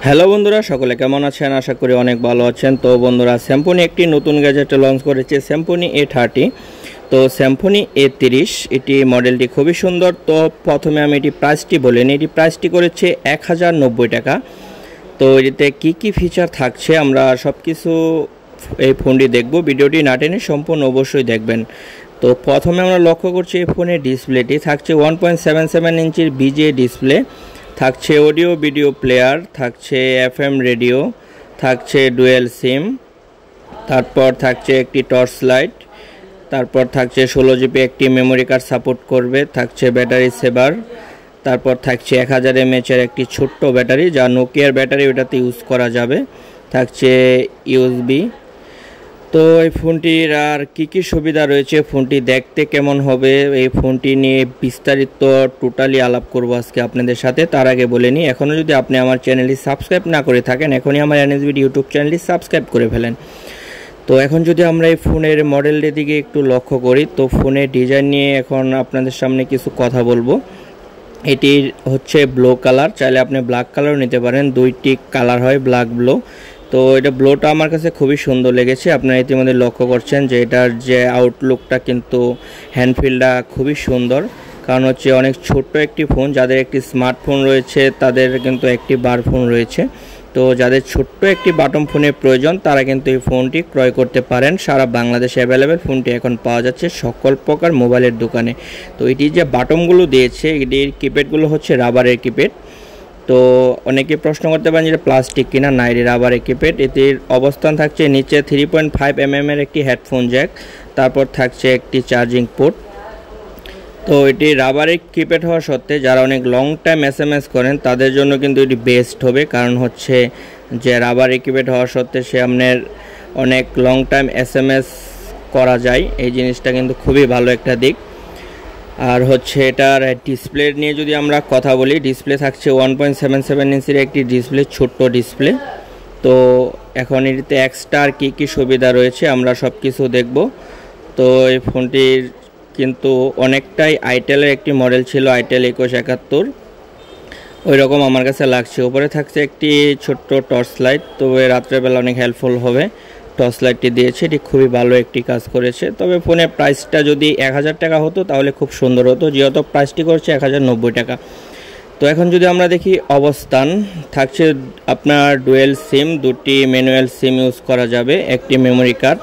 Hello বন্ধুরা, সকলে কেমন আছেন? আশা করি অনেক ভালো আছেন। তো বন্ধুরা, স্যামসং একটি নতুন গ্যাজেট লঞ্চ করেছে, স্যামসং A30। তো স্যামসং A30 এটি মডেলটি খুবই সুন্দর। তো প্রথমে আমি এটি প্রাইসটি বলে নিই। এটি প্রাইসটি করেছে 1090 টাকা। তো এটিতে কি কি ফিচার থাকছে আমরা সব কিছু এই ফোনটি দেখব। ভিডিওটি না টেনে সম্পূর্ণ অবশ্যই দেখবেন। তো প্রথমে আমরা লক্ষ্য করছি এই ফোনের ডিসপ্লেটি থাকছে 1.77 ইঞ্চির BGA ডিসপ্লে, থাকছে অডিও ভিডিও প্লেয়ার, থাকছে FM রেডিও, থাকছে ডুয়েল সিম, তারপর থাকছে একটি টর্চ লাইট, তারপর থাকছে 16 GB একটি মেমোরি কার্ড সাপোর্ট করবে, থাকছে ব্যাটারি সেভার, তারপর থাকছে 1000 mAh এর একটি ছোট্ট ব্যাটারি যা নোকিয়ার ব্যাটারি, ওটাতে ইউজ করা যাবে, থাকছে USB। তো এই ফোনটির আর কি কি সুবিধা রয়েছে, ফোনটি দেখতে কেমন হবে, এই ফোনটি নিয়ে বিস্তারিত টোটালি আলাপ করব আজকে আপনাদের সাথে। তার আগে বলে নিই, এখনও যদি আপনি আমার চ্যানেলটি সাবস্ক্রাইব না করে থাকেন, এখনই আমার এনএসবিডি ইউটিউব চ্যানেলটি সাবস্ক্রাইব করে ফেলেন। তো এখন যদি আমরা এই ফোনের মডেলটির দিকে একটু লক্ষ্য করি, তো ফোনের ডিজাইন নিয়ে এখন আপনাদের সামনে কিছু কথা বলবো। এটির হচ্ছে ব্লু কালার, চাইলে আপনি ব্ল্যাক কালারও নিতে পারেন, দুইটি কালার হয়, ব্ল্যাক ব্লু। তো এটা ব্লুটা আমার কাছে খুবই সুন্দর লেগেছে। আপনারা ইতিমধ্যে লক্ষ্য করছেন যে এটার যে আউটলুকটা কিন্তু হ্যান্ডফিলটা খুবই সুন্দর, কারণ হচ্ছে অনেক ছোট্ট একটি ফোন, যাদের একটি স্মার্টফোন রয়েছে তাদের কিন্তু একটি বার ফোন রয়েছে। তো যাদের ছোট্ট একটি বাটন ফোনের প্রয়োজন তারা কিন্তু এই ফোনটি ক্রয় করতে পারেন। সারা বাংলাদেশে অ্যাভেলেবেল ফোনটি এখন পাওয়া যাচ্ছে সকল প্রকার মোবাইলের দোকানে। তো এটি যে বাটনগুলো দিয়েছে, এটির কিপ্যাডগুলো হচ্ছে রাবারের কিপ্যাড। তো অনেকে প্রশ্ন করতে পারেন যে প্লাস্টিক কিনা, না, এটি রাবারের কিপ্যাড। এটির অবস্থান থাকছে নিচে 3.5 mm এর একটি হেডফোন জ্যাক, তারপর থাকছে একটি চার্জিং পোর্ট। তো এটি রাবারের কিপ্যাড হওয়া সত্ত্বে যারা অনেক লং টাইম SMS করেন তাদের জন্য কিন্তু এটি বেস্ট হবে, কারণ হচ্ছে যে রাবারের কিপ্যাড হওয়া সত্ত্বে সে আপনার অনেক লং টাইম SMS করা যায়, এই জিনিসটা কিন্তু খুবই ভালো একটা দিক। আর হচ্ছে এটার ডিসপ্লে নিয়ে যদি আমরা কথা বলি, ডিসপ্লে থাকছে 1.77 ইঞ্চির একটি ডিসপ্লে, ছোট্ট ডিসপ্লে। তো এখন এটিতে এক্সট্রা আর কী সুবিধা রয়েছে আমরা সব কিছু দেখব। তো এই ফোনটির কিন্তু অনেকটাই আইটেলের একটি মডেল ছিল, আইটেল 2171, ওই রকম আমার কাছে লাগছে। উপরে থাকছে একটি ছোট্ট টর্চ লাইট, তো রাত্রেবেলা অনেক হেল্পফুল হবে। টর্চ লাইটটি দিয়েছে, এটি খুবই ভালো একটি কাজ করেছে। তবে ফোনের প্রাইসটা যদি 1000 টাকা হতো তাহলে খুব সুন্দর হতো, যেহেতু প্রাইসটি করছে 1090 টাকা। তো এখন যদি আমরা দেখি অবস্থান, থাকছে আপনার ডুয়েল সিম, দুটি ম্যানুয়াল সিম ইউজ করা যাবে, একটি মেমোরি কার্ড।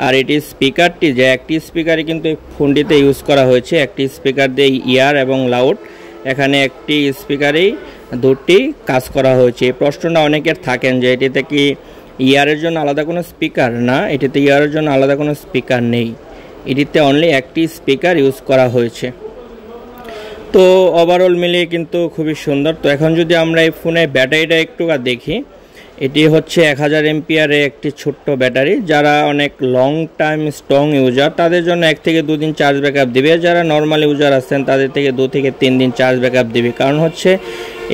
আর এটি স্পিকারটি যে একটি স্পিকারে কিন্তু এই ফোনটিতে ইউজ করা হয়েছে, একটি স্পিকার দিয়ে ইয়ার এবং লাউড, এখানে একটি স্পিকারেই দুটি কাজ করা হয়েছে। এই প্রশ্নটা অনেকের থাকেন যে এটিতে কি ইয়ারের জন্য আলাদা কোনো স্পিকার? না, এটিতে ইয়ারের জন্য আলাদা কোনো স্পিকার নেই, এটিতে অনলি একটি স্পিকার ইউজ করা হয়েছে। তো ওভারঅল মিলিয়ে কিন্তু খুবই সুন্দর। তো এখন যদি আমরা এই ফোনের ব্যাটারিটা একটু দেখি, এটি হচ্ছে 1000 mAh একটি ছোট্ট ব্যাটারি। যারা অনেক লং টাইম স্ট্রং ইউজার তাদের জন্য 1 থেকে 2 দিন চার্জ ব্যাকআপ দিবে, যারা নর্মাল ইউজার আছেন তাদের থেকে 2 থেকে 3 দিন চার্জ ব্যাকআপ দিবে। কারণ হচ্ছে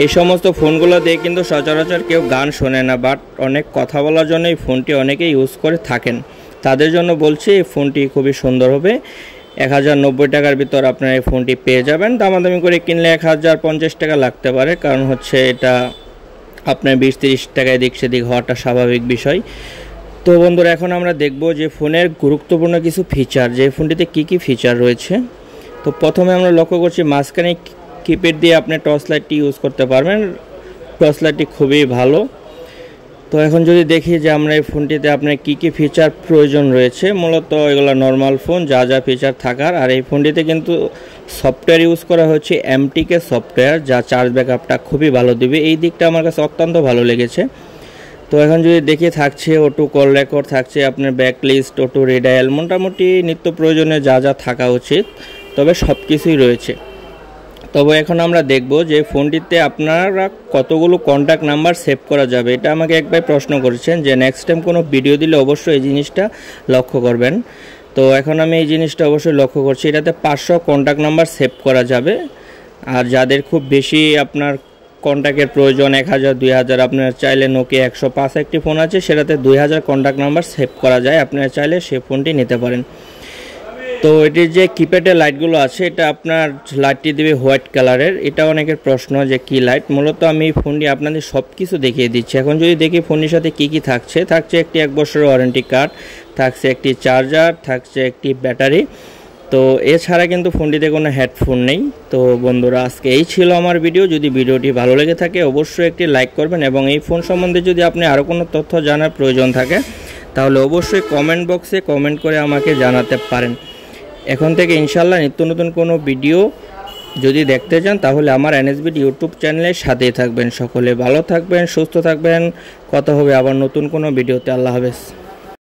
এই সমস্ত ফোনগুলো দিয়ে কিন্তু সচরাচর কেউ গান শোনে না, বাট অনেক কথা বলার জন্য এই ফোনটি অনেকে ইউজ করে থাকেন, তাদের জন্য বলছি এই ফোনটি খুবই সুন্দর হবে। 1090 টাকার ভিতর আপনারা এই ফোনটি পেয়ে যাবেন। দামাদামি করে কিনলে 1050 টাকা লাগতে পারে, কারণ হচ্ছে এটা আপনার 20-30 টাকায় দিক সেদিক হওয়াটা স্বাভাবিক বিষয়। তো বন্ধুরা, এখন আমরা দেখব যে ফোনের গুরুত্বপূর্ণ কিছু ফিচার, যে ফোনটিতে কি কি ফিচার রয়েছে। তো প্রথমে আমরা লক্ষ্য করছি মাঝখানে কিপ্যাড দিয়ে আপনি টর্চ লাইটটি ইউজ করতে পারবেন, টর্চ লাইটটি খুবই ভালো। তো এখন যদি দেখি যে আমরা এই ফোনটিতে আপনার কি কি ফিচার প্রয়োজন রয়েছে, মূলত এগুলো নর্মাল ফোন যা যা ফিচার থাকার। আর এই ফোনটিতে কিন্তু সফটওয়্যার ইউজ করা হচ্ছে MTK সফটওয়্যার, যা চার্জ ব্যাকআপটা খুবই ভালো দিবে, এই দিকটা আমার কাছে অত্যন্ত ভালো লেগেছে। তো এখন যদি দেখি থাকছে অটো কল রেকর্ড, থাকছে আপনার ব্যাকলিস্ট, অটো রিডায়াল, মোটামুটি নিত্য প্রয়োজনীয় যা যা থাকা উচিত, তবে সব কিছুই রয়েছে। তবে এখন আমরা দেখব যে ফোনটিতে আপনারা কতগুলো কন্ট্যাক্ট নাম্বার সেভ করা যাবে। এটা আমাকে একবার প্রশ্ন করেছেন যে নেক্সট টাইম কোনো ভিডিও দিলে অবশ্যই এই জিনিসটা লক্ষ্য করবেন। তো এখন আমি এই জিনিসটা অবশ্যই লক্ষ্য করছি, এটাতে 500 কন্ট্যাক্ট নাম্বার সেভ করা যাবে। আর যাদের খুব বেশি আপনার কন্ট্যাক্টের প্রয়োজন, 1000-2000, আপনারা চাইলে নোকিয়া 105 একটি ফোন আছে, সেটাতে 2000 কন্ট্যাক্ট নাম্বার সেভ করা যায়, আপনারা চাইলে সে ফোনটি নিতে পারেন। তো এটির যে কিপ্যাডের লাইটগুলো আছে এটা আপনার লাইটটি দেবে হোয়াইট কালারের। এটা অনেকের প্রশ্ন যে কি লাইট, মূলত আমি ফোনটি আপনাদের সব কিছু দেখিয়ে দিচ্ছি। এখন যদি দেখি ফোনটির সাথে কি কি থাকছে, থাকছে একটি 1 বছরের ওয়ারেন্টি কার্ড, থাকছে একটি চার্জার, থাকছে একটি ব্যাটারি। তো এছাড়া কিন্তু ফোনটিতে কোনো হেডফোন নেই। তো বন্ধুরা আজকে এই ছিল আমার ভিডিও। যদি ভিডিওটি ভালো লেগে থাকে অবশ্যই একটি লাইক করবেন, এবং এই ফোন সম্বন্ধে যদি আপনি আরও কোনো তথ্য জানার প্রয়োজন থাকে তাহলে অবশ্যই কমেন্ট বক্সে কমেন্ট করে আমাকে জানাতে পারেন। এখন থেকে ইনশাআল্লাহ নিত্য নতুন কোনো ভিডিও যদি দেখতে চান তাহলে আমার এনএসবি ইউটিউব চ্যানেলের সাথেই থাকবেন। সকলে ভালো থাকবেন, সুস্থ থাকবেন। কথা হবে আবার নতুন কোনো ভিডিওতে। আল্লাহ হাফেজ।